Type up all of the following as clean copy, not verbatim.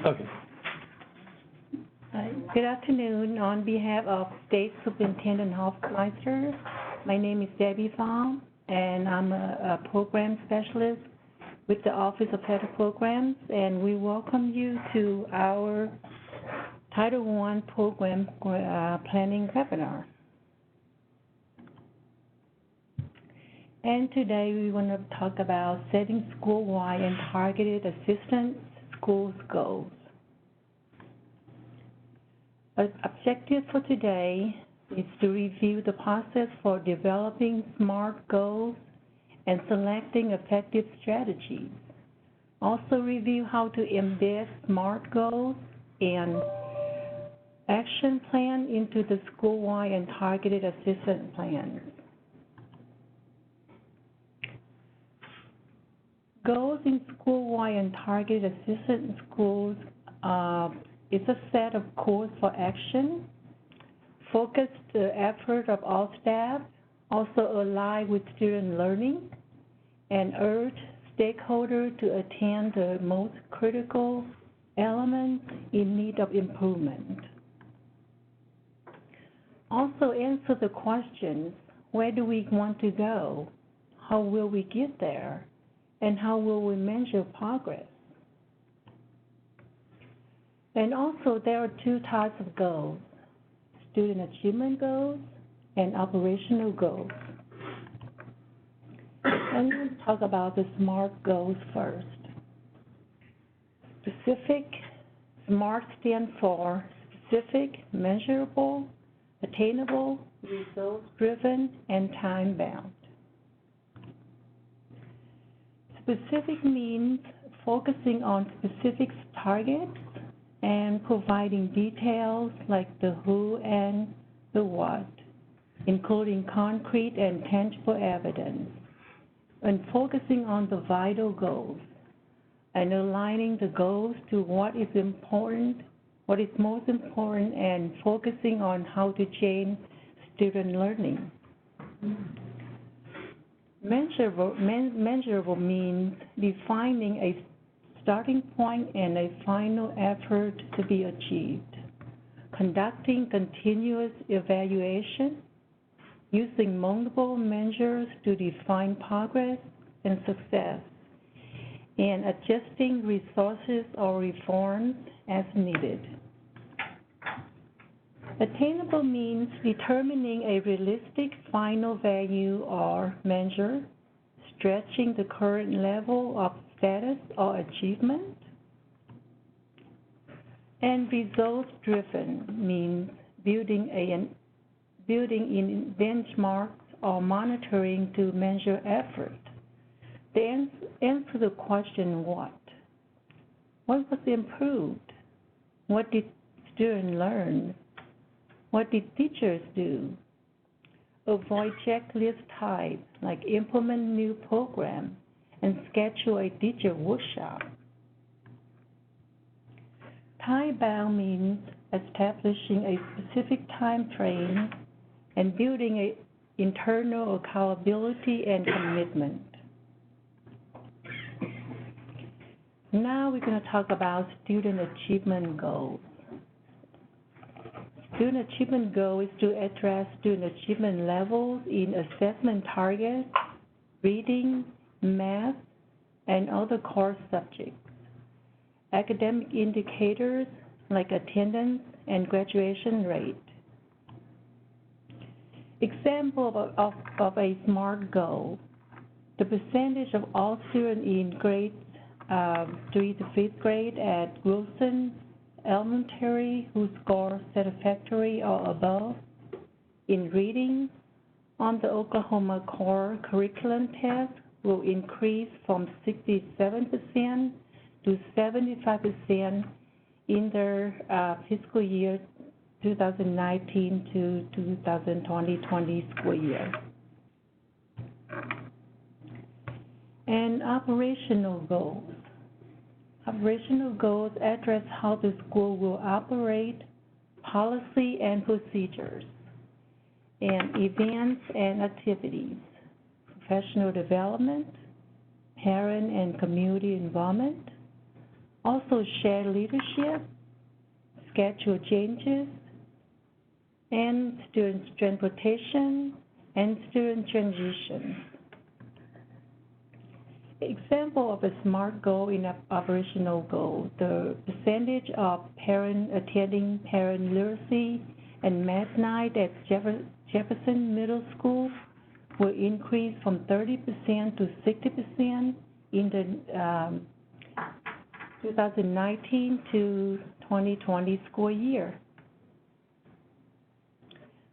Okay. Good afternoon. On behalf of State Superintendent Hofmeister, my name is Debbie Pham, and I'm a program specialist with the Office of Federal Programs, and we welcome you to our Title I program planning webinar. And today we want to talk about setting school-wide and targeted assistance schools goals. An objective for today is to review the process for developing SMART goals and selecting effective strategies. Also review how to embed SMART goals and action plan into the school-wide and targeted assistance plans. Goals in school-wide and targeted assistance schools is a set of course for action, focus the effort of all staff, also align with student learning, and urge stakeholders to attend the most critical elements in need of improvement. Also answer the questions, where do we want to go? How will we get there? And how will we measure progress? And also, there are two types of goals, student achievement goals and operational goals. And we'll talk about the SMART goals first. Specific, SMART stands for specific, measurable, attainable, results-driven, and time-bound. Specific means focusing on specific targets and providing details like the who and the what, including concrete and tangible evidence, and focusing on the vital goals and aligning the goals to what is important, what is most important, and focusing on how to change student learning. Measurable means defining a starting point and a final effort to be achieved, conducting continuous evaluation, using multiple measures to define progress and success, and adjusting resources or reforms as needed. Attainable means determining a realistic final value or measure, stretching the current level of status or achievement. And results-driven means building in benchmarks or monitoring to measure effort. They answer the question, what? What was improved? What did students learn? What did teachers do? Avoid checklist type, like implement new program and schedule a teacher workshop. Time-bound means establishing a specific time frame and building an internal accountability and commitment. Now we're going to talk about student achievement goals. Student achievement goal is to address student achievement levels in assessment targets, reading, math, and other core subjects. Academic indicators like attendance and graduation rate. Example of a SMART goal, the percentage of all students in grades 3 to 5th grade at Wilson Elementary who score satisfactory or above in reading on the Oklahoma Core Curriculum Test will increase from 67% to 75% in their fiscal year 2019 to 2020 school year. And operational goals. Operational goals address how the school will operate, policy and procedures, and events and activities, professional development, parent and community involvement, Also share leadership, schedule changes, and student transportation and student transitions. Example of a SMART goal in an operational goal: the percentage of parents attending parent literacy and math night at Jefferson Middle School will increase from 30% to 60% in the 2019 to 2020 school year.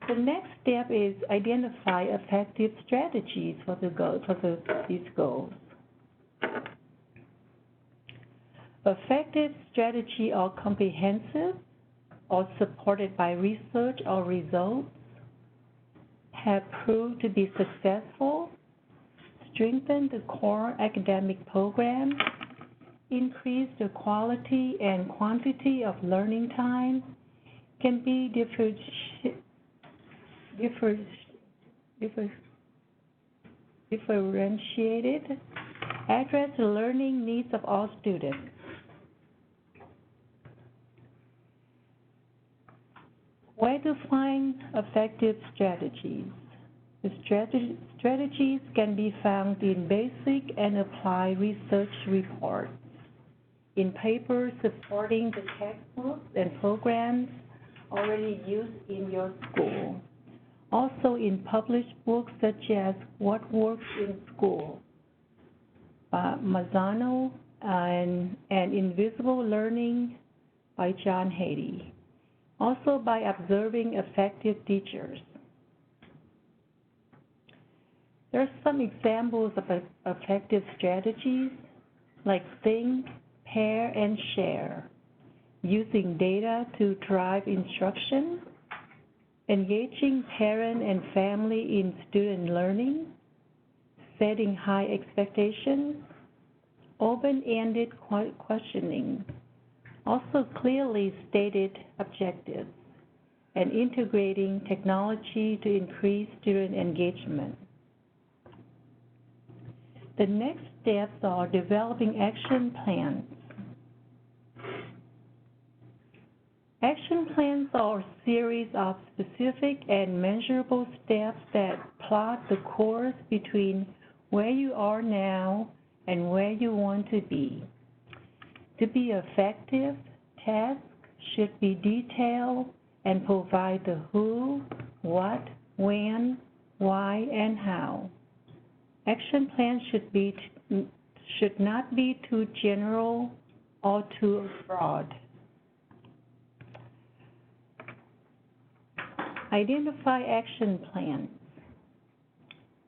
The next step is identify effective strategies for these goals. Effective strategy are comprehensive or supported by research or results, have proved to be successful, strengthen the core academic program, increase the quality and quantity of learning time, can be differentiated, address the learning needs of all students. Where to find effective strategies? The strategies can be found in basic and applied research reports, in papers supporting the textbooks and programs already used in your school. Also in published books such as What Works in School, Mazzano, and Invisible Learning by John Hatie. Also by observing effective teachers. There are some examples of effective strategies like think, pair, and share, using data to drive instruction, engaging parent and family in student learning, setting high expectations, open-ended questioning, also clearly stated objectives, and integrating technology to increase student engagement. The next steps are developing action plans. Action plans are a series of specific and measurable steps that plot the course between where you are now and where you want to be. To be effective, tasks should be detailed and provide the who, what, when, why, and how. Action plans should not be too general or too broad. Identify action plans.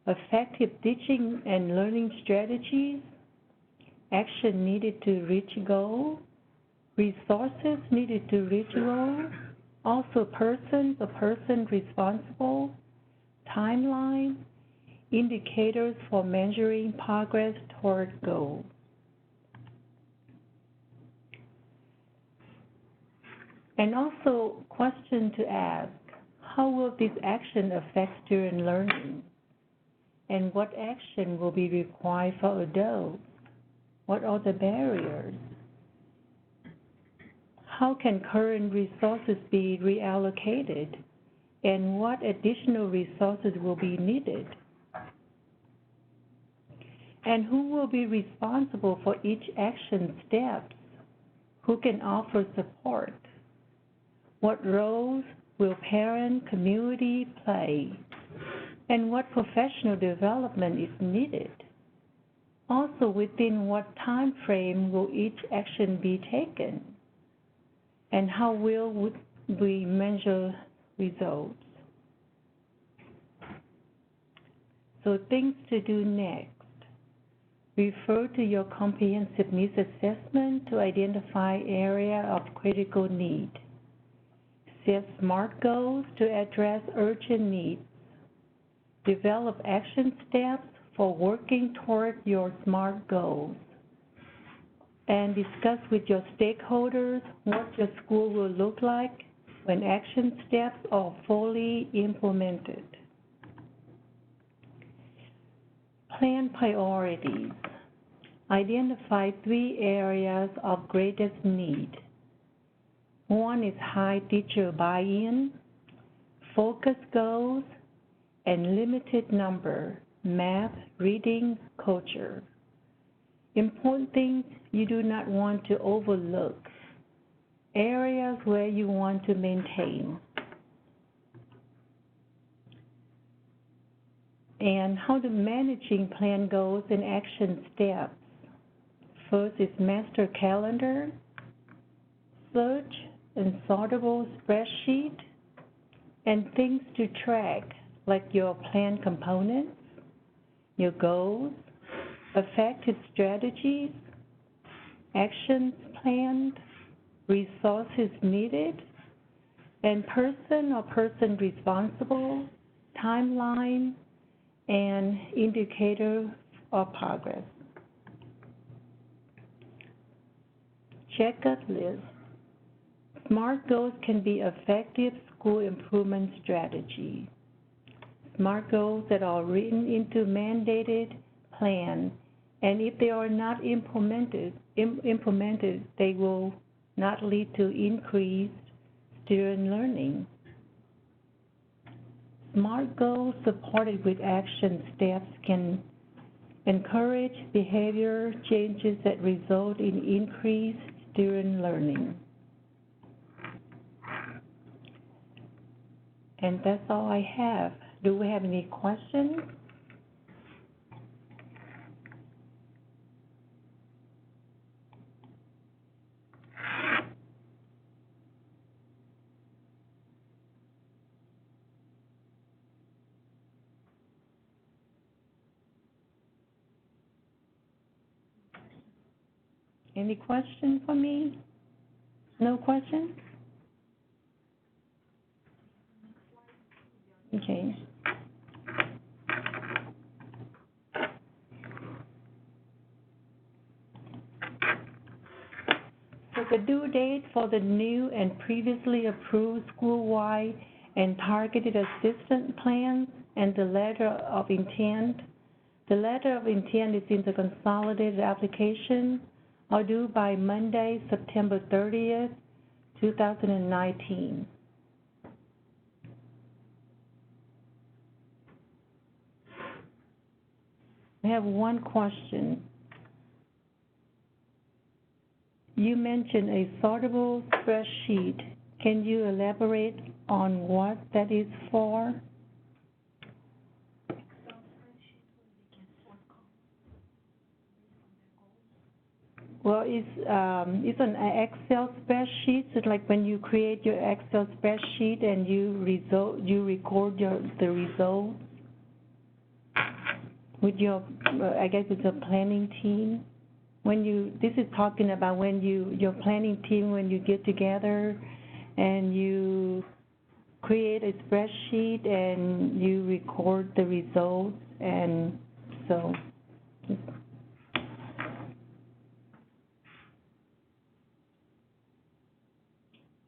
Effective teaching and learning strategies, action needed to reach goal, resources needed to reach goal, also the person responsible, timeline, indicators for measuring progress toward goal. And also question to ask, how will this action affect student learning? And what action will be required for adults? What are the barriers? How can current resources be reallocated? And what additional resources will be needed? And who will be responsible for each action step? Who can offer support? What roles will parent community play? And what professional development is needed? Also, within what time frame will each action be taken? And how will we measure results? So things to do next. Refer to your comprehensive needs assessment to identify area of critical need. Set SMART goals to address urgent needs. Develop action steps for working toward your SMART goals. And discuss with your stakeholders what your school will look like when action steps are fully implemented. Plan priorities. Identify 3 areas of greatest need. One is high teacher buy-in, focus goals, and limited number, math, reading, culture. Important things you do not want to overlook. Areas where you want to maintain. And how to managing plan goals and action steps. First is master calendar, search and sortable spreadsheet, and things to track like your plan components, your goals, effective strategies, actions planned, resources needed, and person responsible, timeline, and indicator of progress. Checkup list. SMART goals can be effective school improvement strategy. SMART goals that are written into mandated plan, and if they are not implemented, they will not lead to increased student learning. SMART goals supported with action steps can encourage behavior changes that result in increased student learning. And that's all I have. Do we have any questions? Any questions for me? No questions? Okay. So the due date for the new and previously approved school-wide and targeted assistance plans and the letter of intent. The letter of intent is in the consolidated application are due by Monday, September 30th, 2019. I have one question. You mentioned a sortable spreadsheet. Can you elaborate on what that is for? Well, it's an Excel spreadsheet. So like when you create your Excel spreadsheet and you record the results with your, I guess it's a planning team. This is talking about when your planning team, when you get together and you create a spreadsheet and you record the results, and so.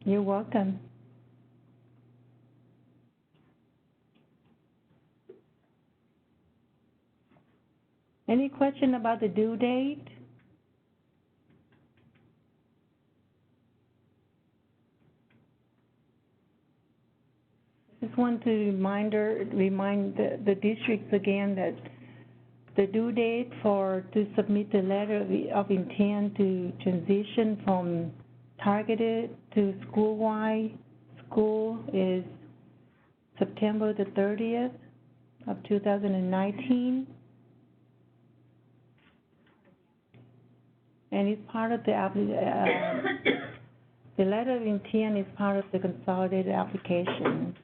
You're welcome. Any question about the due date? Just want to remind the districts again that the due date to submit the letter of intent to transition from targeted to school-wide school is September the 30th of 2019. And it's part of the letter of intent is part of the consolidated application.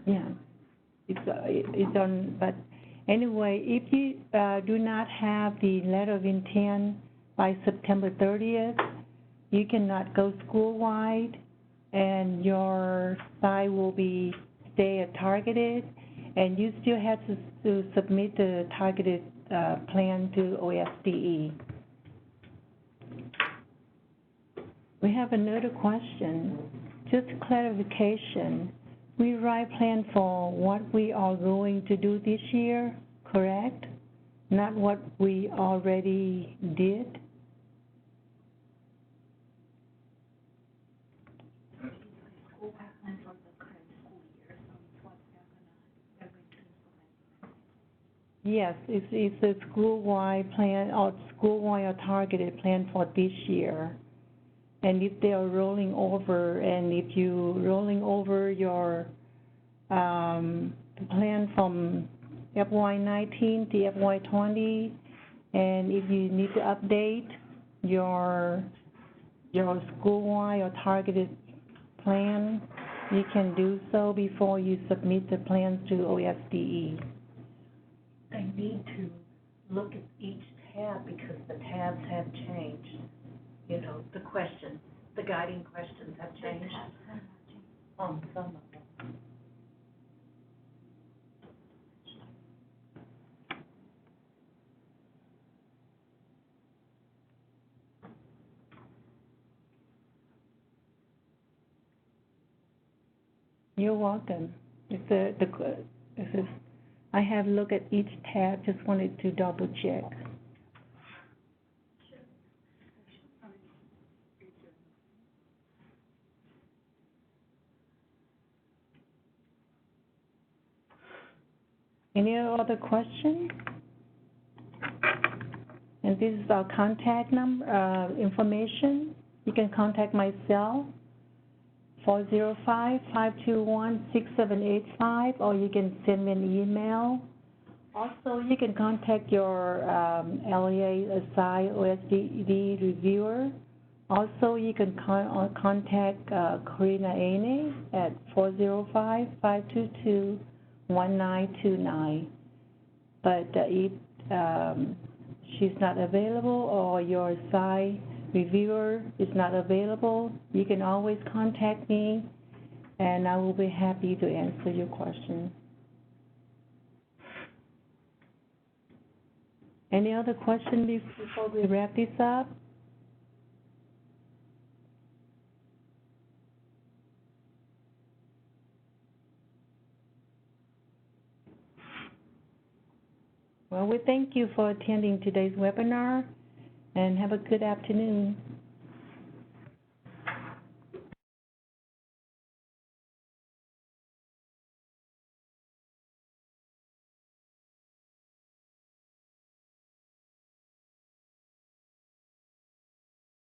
Yeah, it's on, but anyway, if you do not have the letter of intent by September 30th, you cannot go school-wide, and your site will stay at targeted, and you still have to submit the targeted plan to OSDE. We have another question. Just clarification. We write plan for what we are going to do this year, correct? Not what we already did? Yes, it's a school-wide plan or school-wide or targeted plan for this year. And if they are rolling over, and if you rolling over your plan from FY19 to FY20, and if you need to update your school-wide or targeted plan, you can do so before you submit the plans to OSDE. They need to look at each tab because the tabs have changed. You know, the questions, the guiding questions have changed on some of them. You're welcome. I have looked at each tab, just wanted to double check. Any other question? And this is our contact number, information. You can contact myself, 405-521-6785, or you can send me an email. Also, you can contact your LEA assigned OSDE reviewer. Also, you can contact Karina Ane at 405-522-1929. But if she's not available or your site reviewer is not available, you can always contact me, and I will be happy to answer your question. Any other question before we wrap this up? Well, we thank you for attending today's webinar, and have a good afternoon.